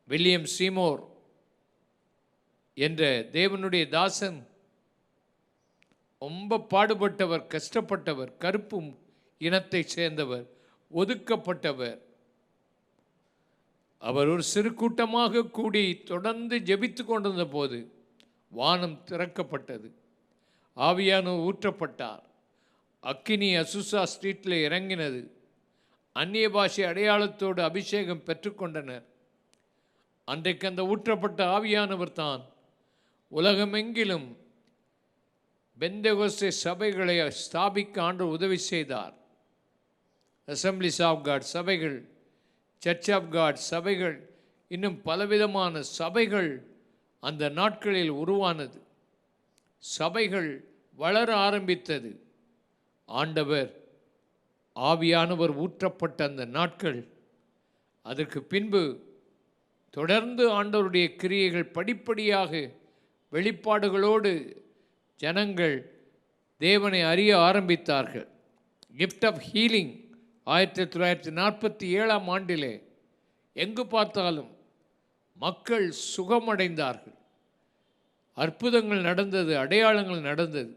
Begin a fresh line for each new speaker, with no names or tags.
William Seymour என்ற தேவனுடைய தாசன் ரொம்ப பாடுபட்டவர், கஷ்டப்பட்டவர், கருப்பு இனத்தை சேர்ந்தவர், ஒதுக்கப்பட்டவர். அவர் ஒரு சிறு கூட்டமாக கூடி தொடர்ந்து ஜெபித்து கொண்டிருந்த போது வானம் திறக்கப்பட்டது. ஆவியானவர் ஊற்றப்பட்டார். அக்கினி அசுசா ஸ்ட்ரீட்டில் இறங்கினது. அந்நிய பாஷை அடையாளத்தோடு அபிஷேகம் பெற்றுக்கொண்டனர். அன்றைக்கு அந்த ஊற்றப்பட்ட ஆவியானவர் தான் உலகமெங்கிலும் பெந்தெகோஸ்தே சபைகளை ஸ்தாபிக்க ஆண்டவர் உதவி செய்தார். அசம்பிளிஸ் ஆஃப் காட் சபைகள், சர்ச் ஆஃப் காட் சபைகள், இன்னும் பலவிதமான சபைகள் அந்த நாட்களில் உருவானது. சபைகள் வளர ஆரம்பித்தது. ஆண்டவர் ஆவியானவர் ஊற்றப்பட்ட அந்த நாட்கள், அதற்கு பின்பு தொடர்ந்து ஆண்டவருடைய கிரியைகள் படிப்படியாக வெளிப்பாடுகளோடு ஜனங்கள் தேவனை அறிய ஆரம்பித்தார்கள். கிஃப்ட் ஆஃப் ஹீலிங் 1947ஆம் ஆண்டிலே எங்கு பார்த்தாலும் மக்கள் சுகமடைந்தார்கள். அற்புதங்கள் நடந்தது, அடையாளங்கள் நடந்தது.